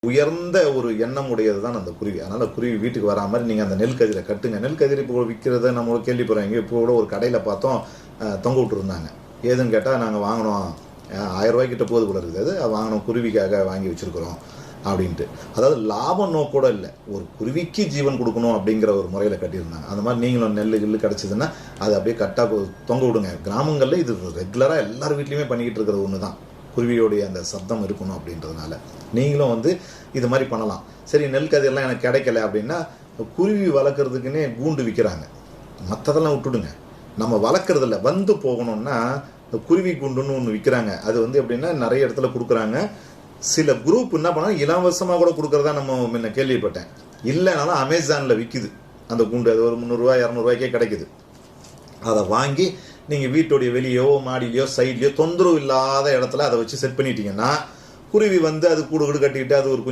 உயர்ந்த ஒரு எண்ணம் உடையது தான் அந்த குருவி. அதனால குருவி வீட்டுக்கு வரா மாதிரி நீங்க அந்த நெல் கதிரை கட்டுங்க. நெல் கதிர் இப்போ விற்கிறத நம்ம கேள்விப்படுறோம். இப்போ கூட ஒரு கடையில் பார்த்தோம், தொங்க விட்டுருந்தாங்க. ஏதுன்னு கேட்டால் நாங்கள் வாங்கினோம், 1000 ரூபாய் கிட்ட போது கூட இருக்குது, அது வாங்கினோம், குருவிக்காக வாங்கி வச்சிருக்கிறோம் அப்படின்ட்டு. அதாவது லாபம் நோக்கோட இல்லை, ஒரு குருவிக்கு ஜீவன் கொடுக்கணும் அப்படிங்கிற ஒரு முறையில் கட்டியிருந்தாங்க. அந்த மாதிரி நீங்களும் நெல் கில்லு கிடச்சிதுன்னா அது அப்படியே கட்டாக தொங்க விடுங்க. கிராமங்களில் இது ரெகுலராக எல்லார் வீட்லையுமே பண்ணிக்கிட்டு இருக்கிற ஒன்று தான், குருவியோடைய அந்த சப்தம் இருக்கணும் அப்படின்றதுனால. நீங்களும் இது மாதிரி பண்ணலாம். சரி, நெல் கதிரெல்லாம் எனக்கு கிடைக்கல அப்படின்னா குருவி வளர்க்குறதுக்குன்னே கூண்டு விற்கிறாங்க. மற்றதெல்லாம் விட்டுடுங்க, நம்ம வளர்க்குறதில்ல வந்து போகணும்னா இந்த குருவி கூண்டுன்னு ஒன்று விற்கிறாங்க. அது எப்படின்னா நிறைய இடத்துல கொடுக்குறாங்க. சில குரூப் என்ன பண்ணால் இலவசமாக கூட கொடுக்குறதா நம்ம முன்ன கேள்விப்பட்டேன். இல்லைனாலும் அமேசானில் விற்கிது அந்த கூண்டு. அது ஒரு 300 ரூபாய் 200 ரூபாய்க்கே கிடைக்குது. அதை வாங்கி நீங்கள் வீட்டுடைய வெளியோ மாடியிலையோ சைட்லையோ தொந்தரவு இல்லாத இடத்துல அதை வச்சு செட் பண்ணிட்டீங்கன்னா குருவி அது கூடு கட்டிக்கிட்டு அது ஒரு